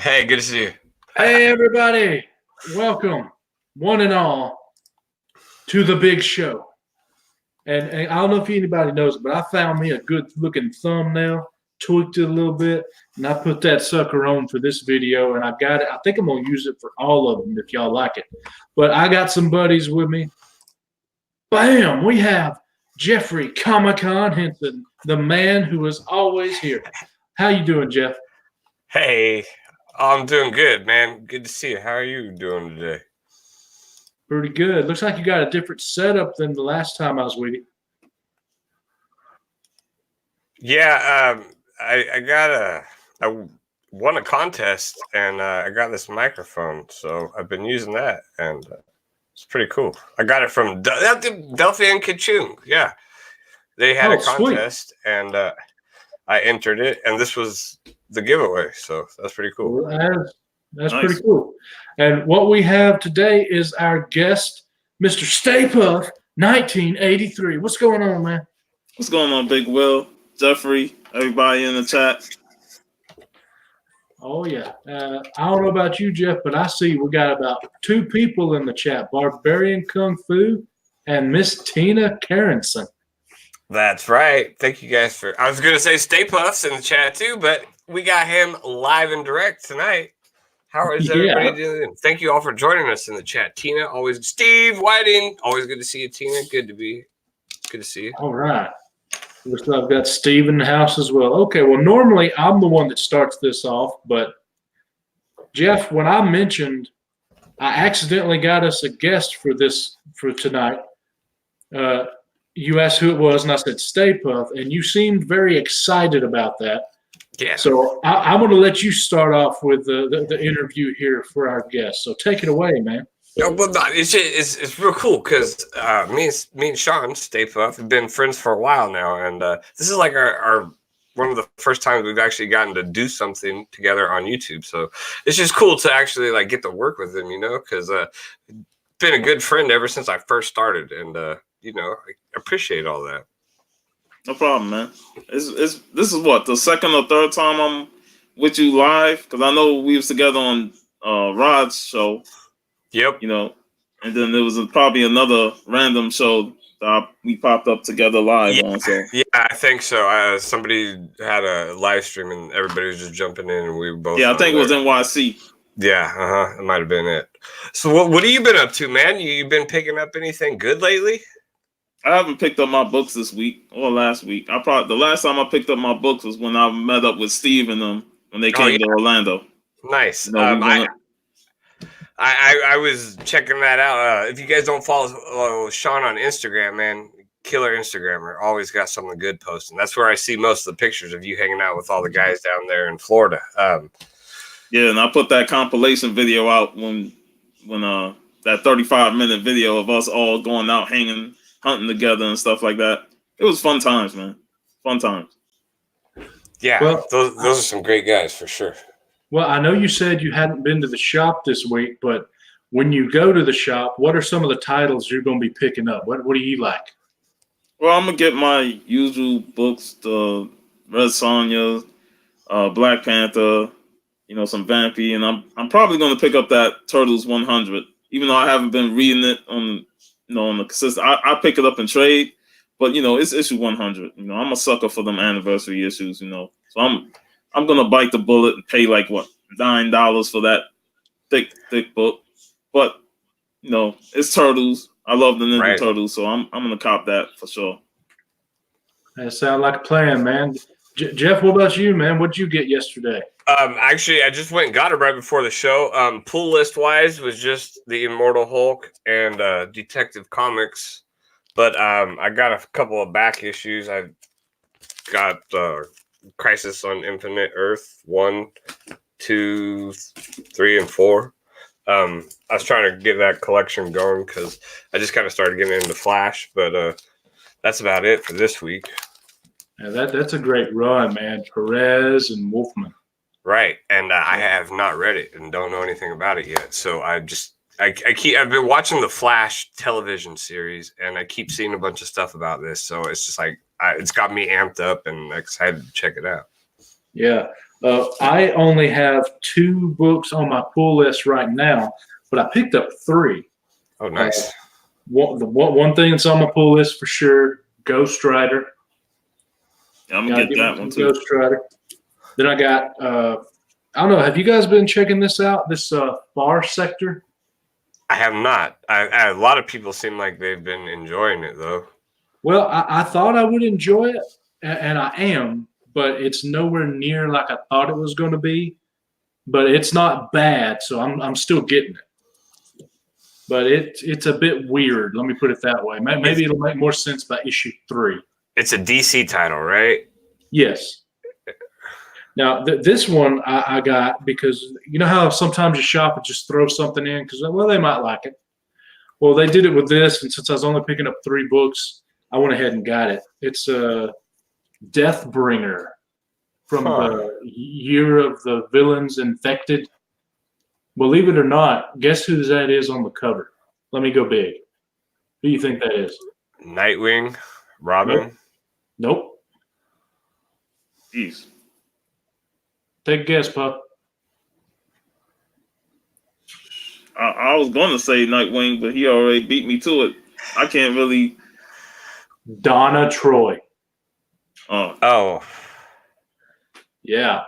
Hey, good to see you. Hey, everybody. Welcome, one and all, to the big show. And I don't know if anybody knows, but I found me a good looking thumbnail, tweaked it a little bit, and I put that sucker on for this video. And I got it. I think I'm going to use it for all of them if y'all like it. But I got some buddies with me. Bam! We have Jeffrey Comic-Con Henson, the man who is always here. How you doing, Jeff? Hey, I'm doing good, man. Good to see you. How are you doing today? Pretty good. Looks like you got a different setup than the last time I was with you. Yeah, I won a contest and I got this microphone, so I've been using that, and it's pretty cool. I got it from Delphi and Kachung. Yeah, they had a contest, sweet. And I entered it, and this was the giveaway, so that's pretty cool. That's nice. Pretty cool. And what we have today is our guest, Mr. Stay Puft, 1983. What's going on, man? What's going on, Big Will, Jeffrey, everybody in the chat? Oh, yeah. I don't know about you, Jeff, but I see we got about 2 people in the chat, Barbarian Kung Fu and Miss Tina Carenson. That's right. Thank you guys for... I was going to say Stay Puffs in the chat, too, but we got him live and direct tonight. How is everybody doing? Thank you all for joining us in the chat. Tina, always. Steve Whiting, always good to see you, Tina. Good to see you. All right. Looks like I've got Steve in the house as well. Okay, well, normally I'm the one that starts this off, but Jeff, when I mentioned I accidentally got us a guest for tonight, you asked who it was, and I said Stay Puft, and you seemed very excited about that. Yeah. So I'm going to let you start off with the interview here for our guest. So take it away, man. No, but it's real cool because me and Sean Stay Puft have been friends for a while now, and this is like our one of the first times we've actually gotten to do something together on YouTube. So it's just cool to actually like get to work with him, because been a good friend ever since I first started, and I appreciate all that. No problem, man. This is what, the second or third time I'm with you live, because I know we was together on Rod's show. Yep. And then there was probably another random show that we popped up together live on. So yeah, I think so. Somebody had a live stream and everybody was just jumping in, and we were both. Yeah, I think it was NYC. Yeah, it might have been it. So what have you been up to, man? You been picking up anything good lately? I haven't picked up my books this week or last week. The last time I picked up my books was when I met up with Steve and them when they came to Orlando. Nice. I was checking that out. If you guys don't follow Sean on Instagram, man, killer Instagrammer, always got something good posting. That's where I see most of the pictures of you hanging out with all the guys down there in Florida. Yeah, and I put that compilation video out when that 35-minute video of us all going out hunting together and stuff like that. It was fun times, man. Fun times. Yeah, well, those are some great guys for sure. Well, I know you said you hadn't been to the shop this week, but when you go to the shop, what are some of the titles you're going to be picking up? What do you like? Well, I'm going to get my usual books, the Red Sonja, Black Panther, some Vampy, and I'm probably going to pick up that Turtles 100, even though I haven't been reading it on the consistent. I pick it up in trade, but it's issue 100. I'm a sucker for them anniversary issues. So I'm gonna bite the bullet and pay like what $9 for that thick book. But it's Turtles. I love the Ninja Turtles, so I'm gonna cop that for sure. That sounds like a plan, man. Jeff, what about you, man? What'd you get yesterday? Actually, I just went and got it right before the show. Pull list wise was just the Immortal Hulk and Detective Comics, but I got a couple of back issues. I got Crisis on Infinite Earth 1, 2, 3, and 4. I was trying to get that collection going because I just kind of started getting into Flash, but that's about it for this week. Yeah, that's a great run, man. Perez and Wolfman. Right, and I have not read it and don't know anything about it yet. So I've been watching the Flash television series, and I keep seeing a bunch of stuff about this. So it's just like it's got me amped up and excited to check it out. Yeah, I only have 2 books on my pull list right now, but I picked up 3. Oh, nice. One thing that's on my pull list for sure, Ghost Rider. Yeah, I'm gonna get that one too. Ghost Rider. Then I got, I don't know, have you guys been checking this out, this Far Sector? I have not. A lot of people seem like they've been enjoying it, though. Well, I thought I would enjoy it, and I am, but it's nowhere near like I thought it was going to be. But it's not bad, so I'm still getting it. But it's a bit weird. Let me put it that way. Maybe it'll make more sense by issue 3. It's a DC title, right? Yes. Now this one I got because you know how sometimes you shop and just throw something in because well they might like it. Well, they did it with this, and since I was only picking up 3 books, I went ahead and got it. It's Deathbringer from the Year of the Villains Infected. Believe it or not, guess who that is on the cover? Let me go big. Who do you think that is? Nightwing, Robin. Nope. Jeez. Take a guess, Pup. I was going to say Nightwing, but he already beat me to it. I can't really. Donna Troy. Oh. Yeah.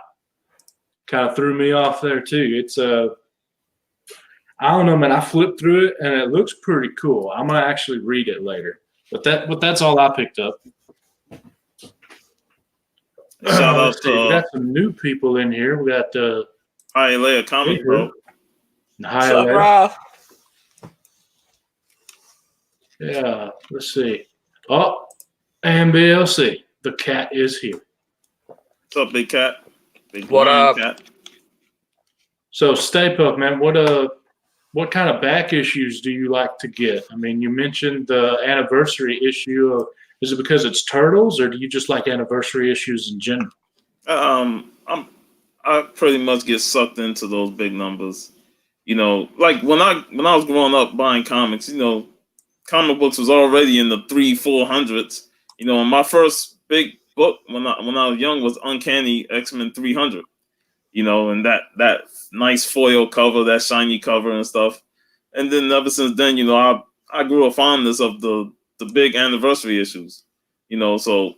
Kind of threw me off there too. It's I don't know, man. I flipped through it and it looks pretty cool. I'm gonna actually read it later. But that's all I picked up. Shout out to we got some new people in here. We got Hialeah Comic Bro. What's up, bro? Yeah, let's see. Oh, and BLC. The cat is here. What's up, Big Cat? Big What up? Cat. So Stay Puft, man, what kind of back issues do you like to get? I mean, you mentioned the anniversary issue. Is it because it's Turtles, or do you just like anniversary issues in general? I pretty much get sucked into those big numbers. You know, like when I was growing up buying comics, you know, comic books was already in the 300-400s. You know, and my first big book when I was young was Uncanny X-Men 300. You know, and that nice foil cover, that shiny cover and stuff. And then ever since then, you know, I grew a fondness of the big anniversary issues. You know, so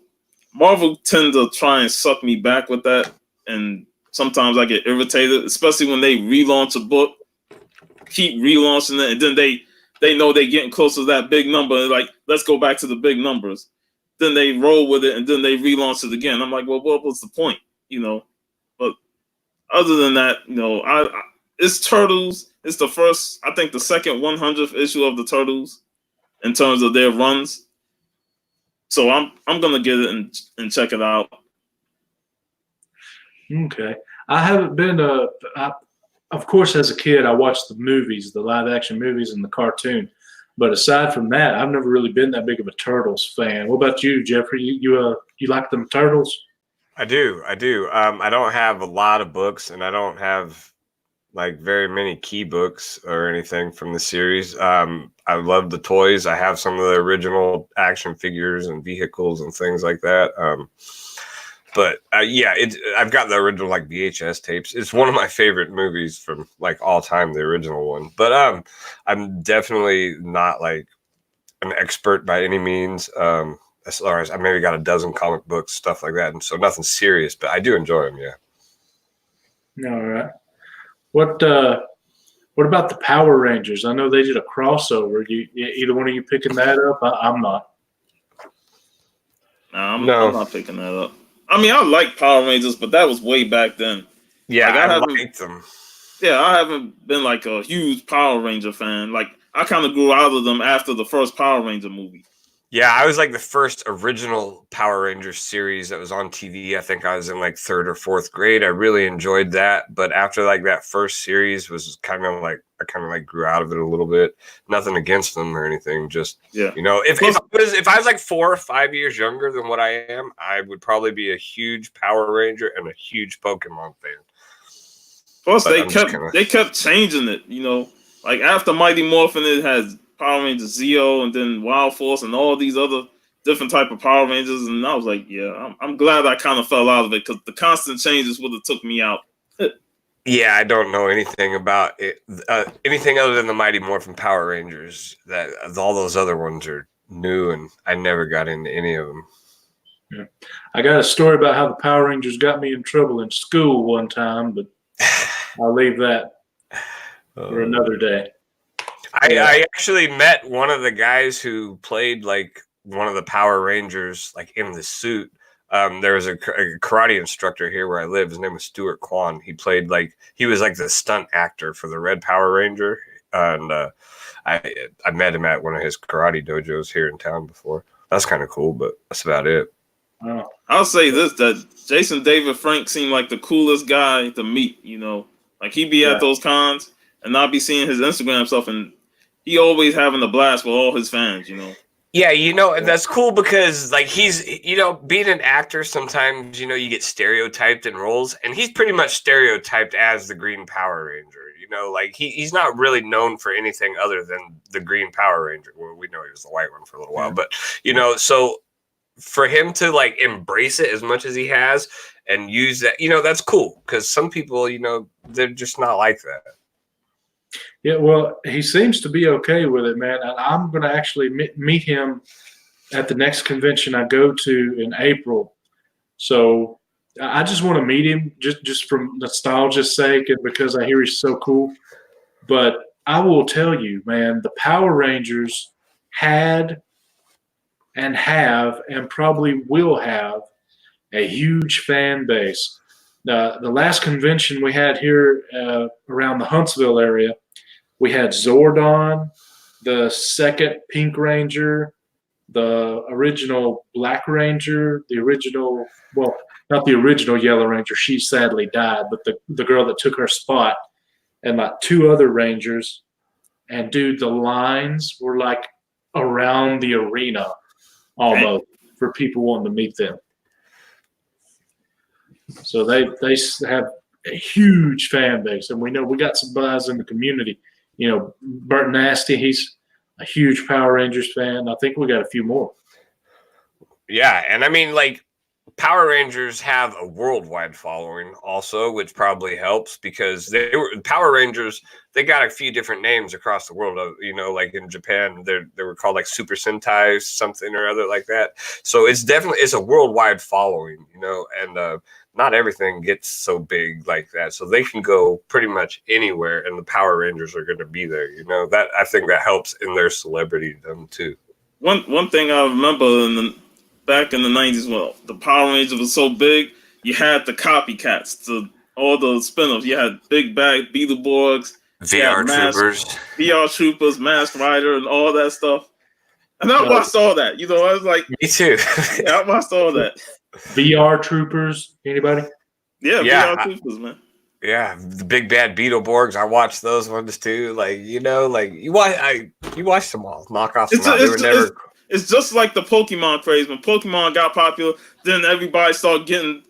Marvel tend to try and suck me back with that, and sometimes I get irritated, especially when they relaunch a book, keep relaunching it, and then they know they're getting close to that big number, like, let's go back to the big numbers. Then they roll with it, and then they relaunch it again. I'm like, well, what was the point? You know? But other than that, you know, it's Turtles. It's I think the second 100th issue of the Turtles in terms of their runs. So I'm gonna get it and check it out. Okay. I haven't been of course, as a kid, I watched the movies, the live action movies and the cartoon. But aside from that, I've never really been that big of a Turtles fan. What about you, Jeffrey? You like them Turtles? I do. I don't have a lot of books, and I don't have like very many key books or anything from the series. I love the toys. I have some of the original action figures and vehicles and things like that. But yeah, I've got the original like VHS tapes. It's one of my favorite movies from like all time, the original one. But I'm definitely not like an expert by any means. As far as I maybe got a dozen comic books, stuff like that, and so nothing serious. But I do enjoy them. Yeah. All right. What about the Power Rangers? I know they did a crossover. Either one of you picking that up? I'm not. I'm not picking that up. I mean, I like Power Rangers, but that was way back then. Yeah, like, I liked them. Yeah, I haven't been like a huge Power Ranger fan. Like, I kind of grew out of them after the first Power Ranger movie. Yeah, I was like the first original Power Rangers series that was on TV. I think I was in like 3rd or 4th grade. I really enjoyed that. But after like that first series was kind of like, I kind of like grew out of it a little bit. Nothing against them or anything. Just, yeah. You know, if I was like 4 or 5 years younger than what I am, I would probably be a huge Power Ranger and a huge Pokemon fan. Plus, they kept changing it, you know. Like after Mighty Morphin, it has Power Rangers Zeo and then Wild Force and all these other different type of Power Rangers, and I was like, yeah, I'm glad I kind of fell out of it because the constant changes would have took me out. Yeah, I don't know anything about it, anything other than the Mighty Morphin Power Rangers. That all those other ones are new, and I never got into any of them. Yeah. I got a story about how the Power Rangers got me in trouble in school one time, but I'll leave that for another day. I actually met one of the guys who played like one of the Power Rangers, like in the suit. There was a karate instructor here where I live. His name was Stuart Kwan. He played he was like the stunt actor for the Red Power Ranger, and I met him at one of his karate dojos here in town before. That's kind of cool, but that's about it. I'll say this: that Jason David Frank seemed like the coolest guy to meet. Like he'd be at those cons, and I'd be seeing his Instagram stuff, and he always having a blast with all his fans. Yeah, and that's cool because like he's being an actor sometimes you get stereotyped in roles, and he's pretty much stereotyped as the Green Power Ranger. Like he's not really known for anything other than the Green Power Ranger. Well, we know he was the white one for a little while, but so for him to like embrace it as much as he has and use that, that's cool because some people, they're just not like that. Yeah, well, he seems to be okay with it, man. And I'm going to actually meet him at the next convention I go to in April. So I just want to meet him just from nostalgia's sake and because I hear he's so cool. But I will tell you, man, the Power Rangers had and have and probably will have a huge fan base. The last convention we had here around the Huntsville area, we had Zordon, the second Pink Ranger, the original Black Ranger, the original, well, not the original Yellow Ranger. She sadly died, but the girl that took her spot, and like 2 other Rangers. And dude, the lines were like around the arena almost for people wanting to meet them. So they have a huge fan base, and we know we got some buzz in the community. Bert Nasty, he's a huge Power Rangers fan. I think we got a few more. Yeah, and I mean, like, Power Rangers have a worldwide following also, which probably helps because Power Rangers. They got a few different names across the world. Like in Japan, they were called like Super Sentai, something or other like that. So it's a worldwide following, and not everything gets so big like that. So they can go pretty much anywhere, and the Power Rangers are going to be there. That I think that helps in their celebrity too. One thing I remember back in the 90s, well, the Power Rangers was so big, you had the copycats, all the spin-offs. You had Big Bad Beetleborgs, VR Troopers, Masked Rider, and all that stuff. And I watched all that. I was like, me too. Yeah, I watched all that. VR Troopers, anybody? Yeah, VR Troopers, man. Yeah, the Big Bad Beetleborgs. I watched those ones too. Like you watched them all. Knockoffs. It's just like the Pokemon craze. When Pokemon got popular, then everybody started getting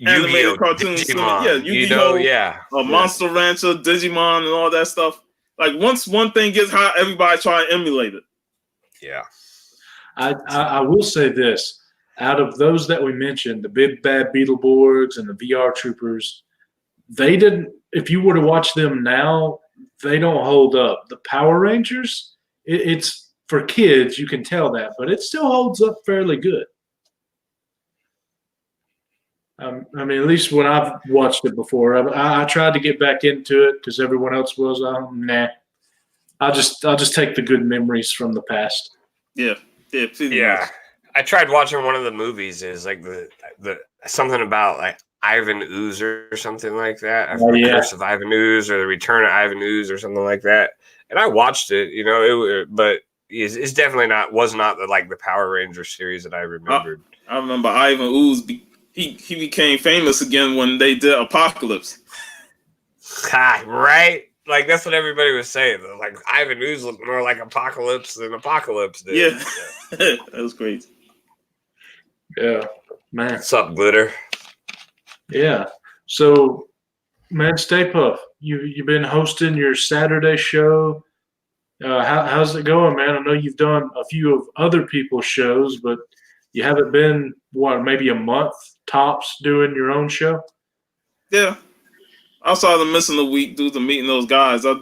animated cartoons. Digimon, Yu-Gi-Oh, Monster Rancher, Digimon, and all that stuff. Like once one thing gets hot, everybody try to emulate it. Yeah. I will say this. Out of those that we mentioned, the Big Bad Beetleborgs and the VR Troopers, they didn't. If you were to watch them now, they don't hold up. The Power Rangers, it's for kids, you can tell that, but it still holds up fairly good. I mean, at least when I've watched it before, I tried to get back into it because everyone else was. Nah, I'll just take the good memories from the past. Yeah. I tried watching one of the movies. Is like the something about like Ivan Ooze or something like that. The Curse of Ivan Ooze or the Return of Ivan Ooze or something like that. And I watched it, but it's definitely was not the Power Ranger series that I remembered. I remember Ivan Ooze. He became famous again when they did Apocalypse. Right? Like that's what everybody was saying. Like Ivan Ooze looked more like Apocalypse than Apocalypse did. Yeah, that was great. Yeah, man. What's up, Glitter? Yeah. So, man, Stay Puft, you've been hosting your Saturday show. How's it going, man? I know you've done a few of other people's shows, but You haven't been, maybe a month tops doing your own show? Yeah. Outside of missing a week due to meeting those guys, I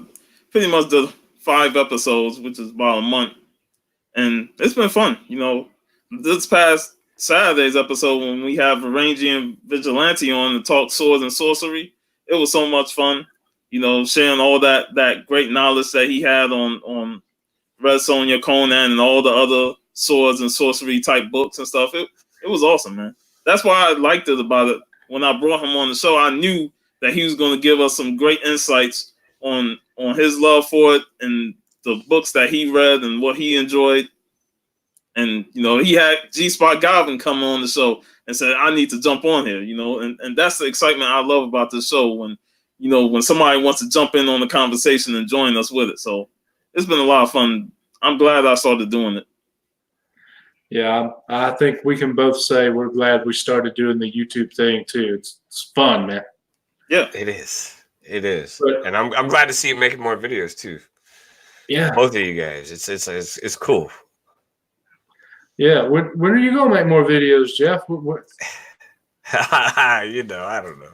pretty much did 5 episodes, which is about a month. And it's been fun. This past Saturday's episode when we have Varangian Vigilante on to talk swords and sorcery, it was so much fun. Sharing all that great knowledge that he had on Red Sonja, Conan, and all the other swords and sorcery type books and stuff. It was awesome, man. That's why I liked it about it. When I brought him on the show, I knew that he was going to give us some great insights on his love for it and the books that he read and what he enjoyed. And he had G-Spot Goblin come on the show and said, "I need to jump on here." And that's the excitement I love about this show when somebody wants to jump in on the conversation and join us with it. So it's been a lot of fun. I'm glad I started doing it. Yeah, I think we can both say we're glad we started doing the YouTube thing too. It's fun, man. Yeah, it is. It is, But, and I'm glad to see you making more videos too. Yeah, Both of you guys. It's cool. Yeah, when are you gonna make more videos, Jeff? I don't know.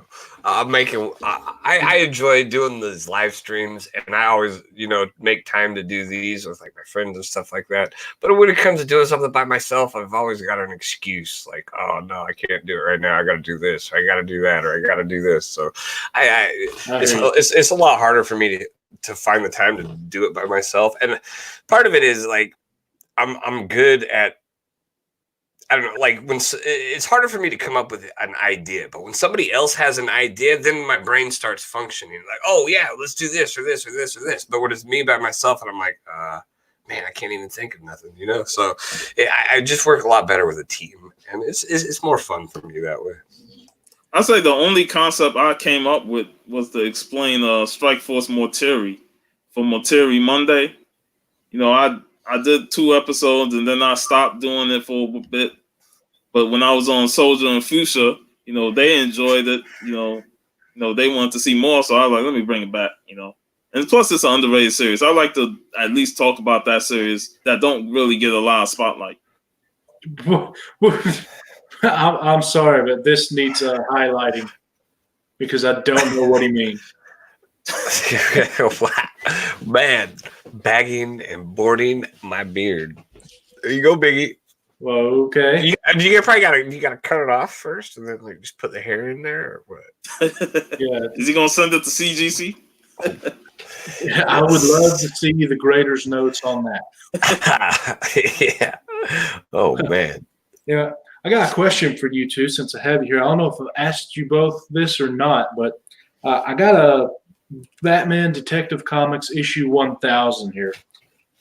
I'm making. I enjoy doing these live streams, and I always, make time to do these with like my friends and stuff like that. But when it comes to doing something by myself, I've always got an excuse, like, oh no, I can't do it right now. I got to do this, or I got to do that, or I got to do this. So, it's a lot harder for me to find the time to do it by myself, and part of it is like I'm good at. I don't know, like when it's harder for me to come up with an idea, but when somebody else has an idea, then my brain starts functioning like, oh yeah, let's do this or this or this or this. But when it's me by myself and I'm like, man, I can't even think of nothing, So I just work a lot better with a team, and it's more fun for me that way. I'd say the only concept I came up with was to explain Strike Force Morteri for Morteri Monday. I did 2 episodes and then I stopped doing it for a bit. But when I was on Soldier and Fuchsia, they enjoyed it. They wanted to see more, so I was like, let me bring it back. And plus, it's an underrated series. I like to at least talk about that series that don't really get a lot of spotlight. I'm sorry, but this needs highlighting because I don't know what he means. Man, bagging and boarding my beard. There you go, Biggie. Well, okay. You probably gotta cut it off first, and then like just put the hair in there, or what? Yeah. Is he gonna send it to CGC? Yeah, I would love to see the grader's notes on that. Yeah. Oh man. Yeah, I got a question for you two since I have you here. I don't know if I've asked you both this or not, but I got a Batman Detective Comics issue 1000 here,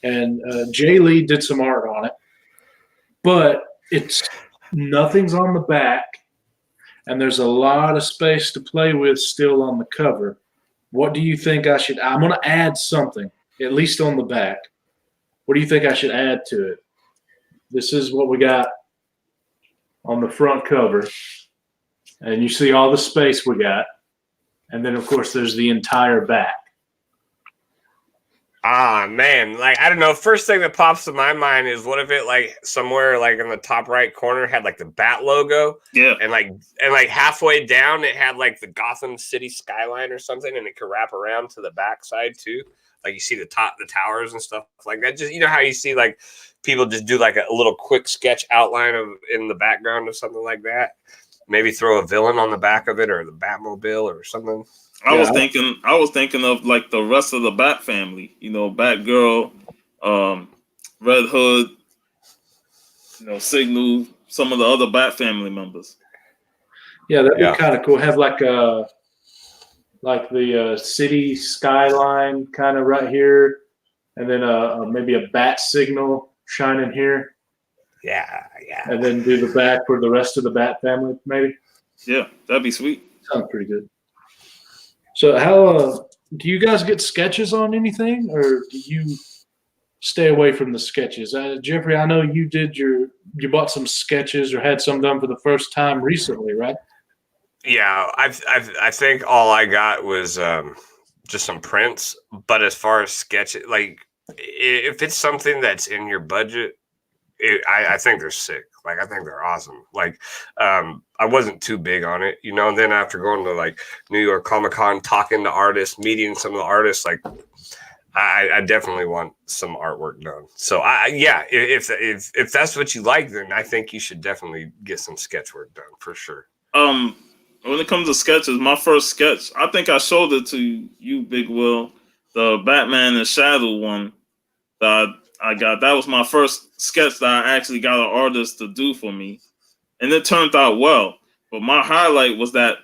and Jay Lee did some art on it, but nothing's on the back, and there's a lot of space to play with still on the cover. What do you think I'm going to add something, at least on the back. What do you think I should add to it? This is what we got on the front cover, and you see all the space we got. And then, of course, there's the entire back. Ah, man. Like, I don't know. First thing that pops to my mind is what if it, like, somewhere, like, in the top right corner had, like, the Bat logo? Yeah. And halfway down, it had, like, the Gotham City skyline or something, and it could wrap around to the back side, too. Like, you see the towers and stuff like that. Just, how you see, like, people just do, like, a little quick sketch outline in the background or something like that. Maybe throw a villain on the back of it or the Batmobile or something. I was thinking of like the rest of the Bat family, Batgirl, Red Hood, Signal, some of the other Bat family members. Yeah, that'd be kind of cool. Have like the city skyline kind of right here, and then maybe a bat signal shining here. Yeah. And then do the back for the rest of the Bat family, maybe. Yeah, that'd be sweet. Sounds pretty good. So, how do you guys get sketches on anything, or do you stay away from the sketches? Jeffrey, I know you you bought some sketches or had some done for the first time recently, right? Yeah, I think all I got was just some prints. But as far as sketches, like if it's something that's in your budget, I think they're sick. Like, I think they're awesome. Like, I wasn't too big on it, you know. And then after going to like New York Comic Con, talking to artists, meeting some of the artists, like, I definitely want some artwork done. So if that's what you like, then I think you should definitely get some sketch work done for sure. When it comes to sketches, my first sketch, I think I showed it to you, Big Will, the Batman and Shadow one that I got. That was my first sketch that I actually got an artist to do for me, and it turned out well. But my highlight was that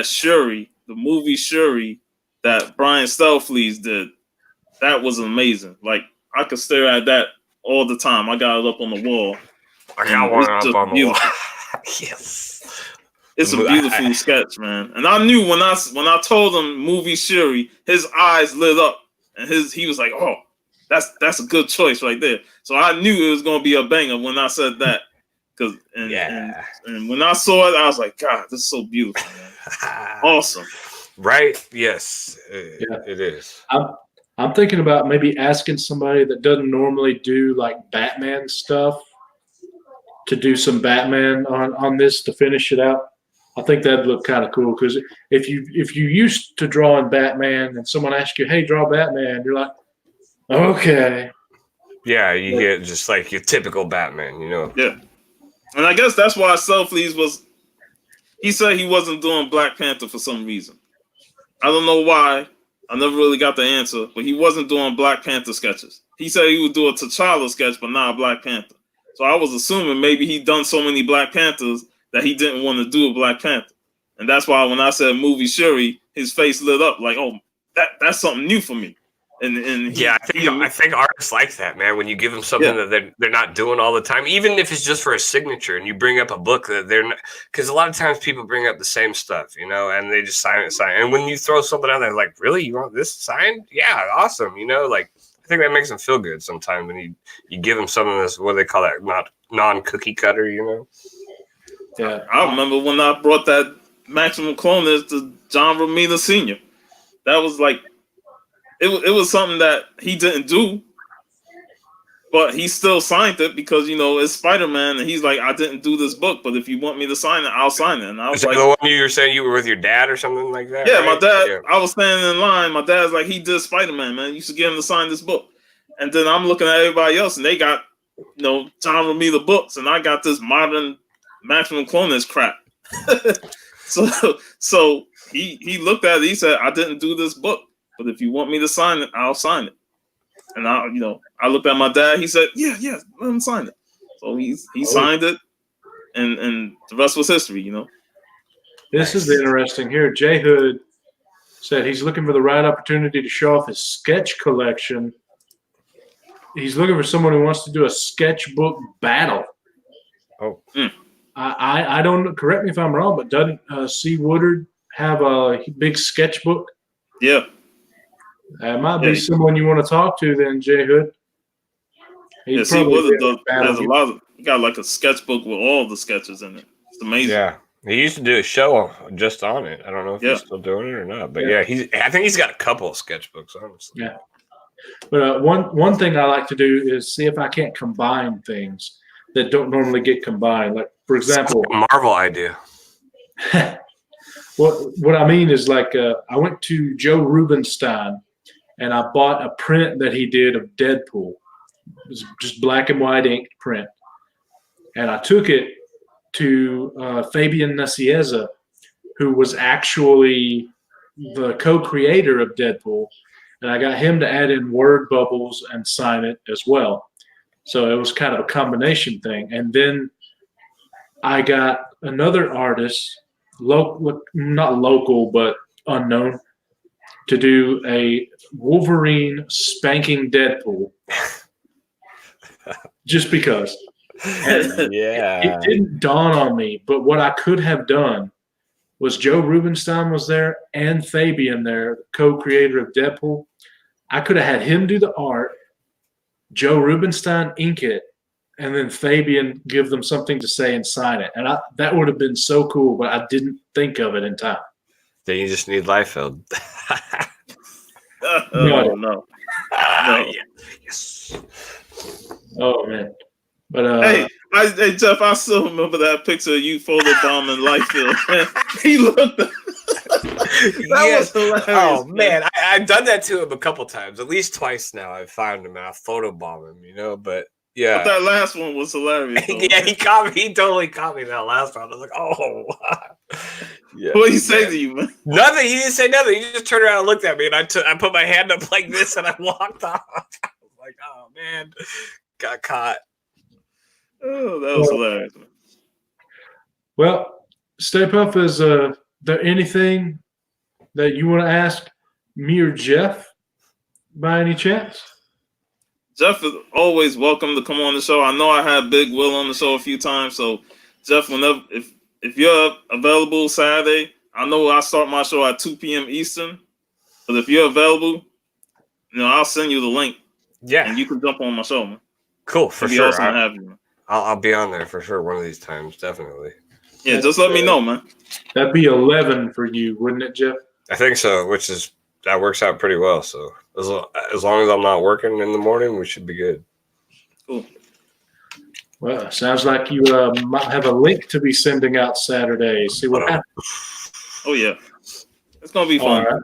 Shuri, the movie Shuri, that Brian Stelfleeze did. That was amazing. Like, I could stare at that all the time. I got it up on the wall. I got one up on the wall. Yes. It's a beautiful sketch, man. And I knew when I told him movie Shuri, his eyes lit up, and he was like, "Oh, that's a good choice right there." So I knew it was gonna be a banger when I said that. And when I saw it, I was like, "God, this is so beautiful, man. Awesome." Right? Yes, it is. I'm thinking about maybe asking somebody that doesn't normally do like Batman stuff to do some Batman on this to finish it out. I think that'd look kind of cool, because if you used to drawing Batman and someone asks you, "Hey, draw Batman," you're like, "Okay." Yeah, you get just like your typical Batman, you know. Yeah, and I guess that's why Selflees was. He said he wasn't doing Black Panther for some reason. I don't know why. I never really got the answer, but he wasn't doing Black Panther sketches. He said he would do a T'Challa sketch, but not a Black Panther. So I was assuming maybe he'd done so many Black Panthers that he didn't want to do a Black Panther. And that's why when I said movie Shuri, his face lit up like, oh, that's something new for me. And I think artists like that, man. When you give them something that they're not doing all the time, even if it's just for a signature, and you bring up a book that they're not, because a lot of times people bring up the same stuff, you know, and they just sign it. And when you throw something out there, like, really, you want this signed? Yeah, awesome. You know, like, I think that makes them feel good sometimes when you give them something that's, what do they call that, not non-cookie cutter, you know. Yeah, I remember when I brought that Maximum Clonus to John Romita Sr. That was like, it was something that he didn't do, but he still signed it because, you know, it's Spider-Man, and he's like, I didn't do this book, but if you want me to sign it, I'll sign it. And I was like, the one you were saying you were with your dad or something like that? Yeah, right? My dad. Yeah. I was standing in line. My dad's like, he did Spider-Man, man. You should get him to sign this book. And then I'm looking at everybody else, and they got, you know, John Romita books, and I got this modern Maximum Clonus crap. So he looked at it. He said, I didn't do this book, but if you want me to sign it, I'll sign it. And I looked at my dad. He said, yeah, let him sign it. So he signed it, and the rest was history, you know. This is interesting here. J Hood said he's looking for the right opportunity to show off his sketch collection. He's looking for someone who wants to do a sketchbook battle. Oh. I don't, correct me if I'm wrong, but doesn't C. Woodard have a big sketchbook? Yeah. That might be someone you want to talk to then, J Hood. Yeah, C. Woodard has a lot of, he got like a sketchbook with all the sketches in it. It's amazing. Yeah. He used to do a show just on it. I don't know if he's still doing it or not, but I think he's got a couple of sketchbooks, honestly. Yeah. But one thing I like to do is see if I can't combine things that don't normally get combined. Like, for example, a Marvel idea. What I mean is, like, I went to Joe Rubenstein and I bought a print that he did of Deadpool. It was just black and white ink print, and I took it to Fabian Nicieza, who was actually the co-creator of Deadpool, and I got him to add in word bubbles and sign it as well. So it was kind of a combination thing. And then I got another artist, not local, but unknown, to do a Wolverine spanking Deadpool. Just because. It didn't dawn on me, but what I could have done was Joe Rubenstein was there and Fabian there, co-creator of Deadpool. I could have had him do the art, Joe Rubenstein ink it, and then Fabian give them something to say and sign it. And that would have been so cool, but I didn't think of it in time. Then you just need Liefeld. No. Yes. Oh, man. But hey, Jeff, I still remember that picture of you photobombing Lightfield. He looked. That was hilarious. Oh man, I've done that to him a couple times, at least twice now. I've found him and I photobomb him, But yeah, but that last one was hilarious. Though. Yeah, he caught me. He totally caught me that last round. I was like, oh, yeah. What did he say to you, man? Nothing. He didn't say nothing. He just turned around and looked at me, and I put my hand up like this, and I walked off. I was like, oh man, got caught. Oh, that was hilarious. Man. Well, Stay Puff, is there anything that you want to ask me or Jeff by any chance? Jeff is always welcome to come on the show. I know I had Big Will on the show a few times, so Jeff, whenever if you're available Saturday, I know I start my show at 2 p.m. Eastern, but if you're available, I'll send you the link. Yeah, and you can jump on my show, man. Cool, for sure. Awesome to have you, man. I'll be on there for sure one of these times, definitely. Yeah, just let me know, man. That'd be 11 for you, wouldn't it, Jeff? I think so, that works out pretty well. So as long as I'm not working in the morning, we should be good. Cool. Well, sounds like you might have a link to be sending out Saturday. See what happens. Oh, yeah. It's going to be fun. Right.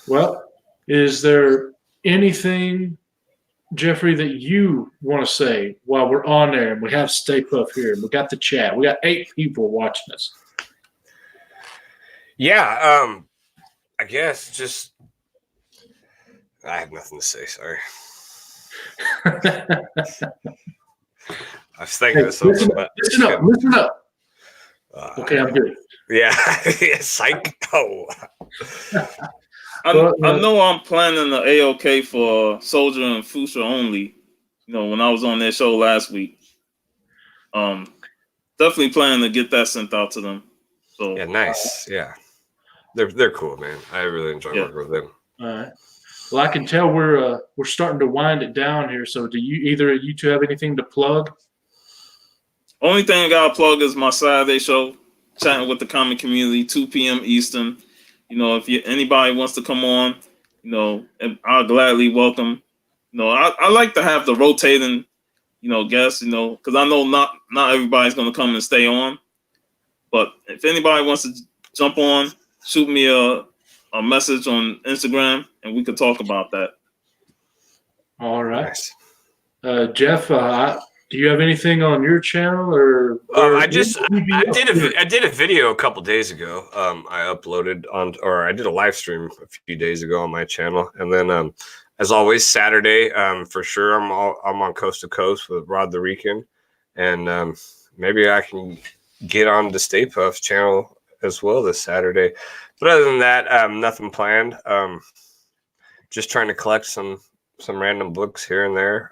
Well, is there anything, Jeffrey, that you want to say while we're on there and we have Stay Puff here and we got the chat? We got 8 people watching us. Yeah, I guess just I have nothing to say. Sorry. I was thinking of something, but listen up. Okay, I'm good. Yeah, psych. Oh. I know I'm planning the AOK for Soldier and Fuchsia only. When I was on their show last week, definitely planning to get that sent out to them. So yeah, nice. Yeah, they're cool, man. I really enjoy working with them. All right. Well, I can tell we're starting to wind it down here. So, do either of you two have anything to plug? Only thing I gotta plug is my Saturday show, chatting with the comic community, 2 p.m. Eastern. If anybody wants to come on, I'll gladly welcome. I like to have the rotating, guests, because I know not everybody's gonna come and stay on. But if anybody wants to jump on, shoot me a message on Instagram, and we could talk about that. All right. Nice. Jeff, do you have anything on your channel or? I did a video a couple days ago. I uploaded I did a live stream a few days ago on my channel, and then as always Saturday, for sure I'm on Coast to Coast with Rod the Rican, and maybe I can get on the Stay Puff channel as well this Saturday. But other than that, nothing planned. Just trying to collect some random books here and there.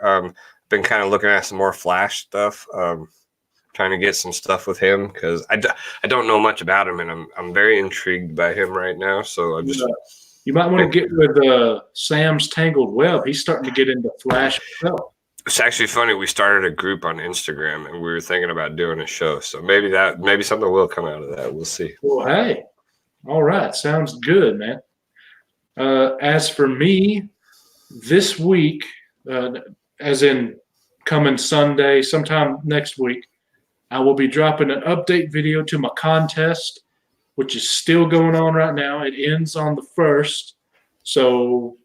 Been kind of looking at some more Flash stuff, trying to get some stuff with him because I don't know much about him, and I'm very intrigued by him right now. So I just you might want to get with Sam's Tangled Web. He's starting to get into Flash himself. It's actually funny. We started a group on Instagram, and we were thinking about doing a show. So maybe something will come out of that. We'll see. Well, hey, all right, sounds good, man. As for me, this week, as in coming Sunday, sometime next week, I will be dropping an update video to my contest, which is still going on right now. It ends on the 1st. So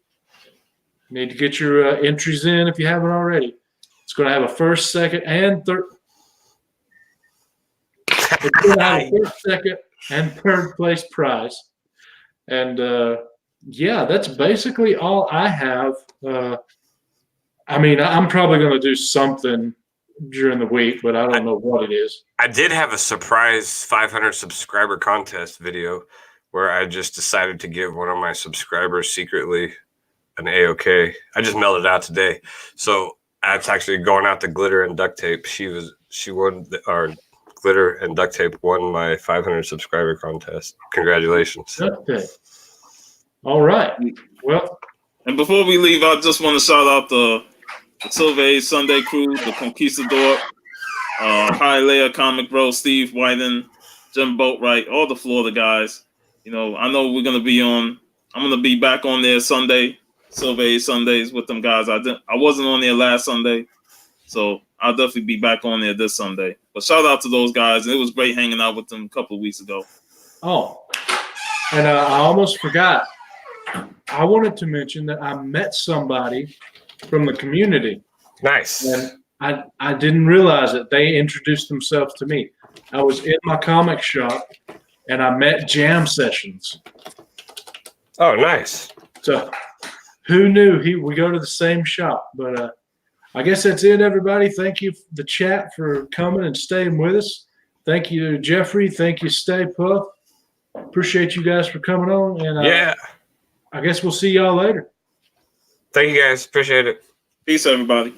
you need to get your entries in if you haven't already. It's going to have a first, second, and third. It's going to have a first, second, and third place prize. And that's basically all I have. I'm probably going to do something during the week, but I don't know what it is. I did have a surprise 500 subscriber contest video where I just decided to give one of my subscribers secretly an AOK. I just mailed it out today. So that's actually going out to Glitter and Duct Tape. She won our Glitter and Duct Tape won my 500 subscriber contest. Congratulations. Okay. All right. Well, and before we leave, I just want to shout out the Silver Sunday crew, the Conquistador, Hialeah Comic Bro, Steve Whiten, Jim Boatwright, all the Florida guys. I know we're gonna be on. I'm gonna be back on there Sunday, Silver Sundays with them guys. I wasn't on there last Sunday, so I'll definitely be back on there this Sunday. But shout out to those guys. It was great hanging out with them a couple of weeks ago. Oh, and I almost forgot. I wanted to mention that I met somebody from the community. Nice. And I didn't realize it. They introduced themselves to me. I was in my comic shop, and I met Jam Sessions. Oh, nice. So who knew we go to the same shop? But I guess that's it, everybody. Thank you, the chat, for coming and staying with us. Thank you, Jeffrey. Thank you, Stay Puff. Appreciate you guys for coming on. And Yeah. I guess we'll see y'all later. Thank you guys. Appreciate it. Peace, everybody.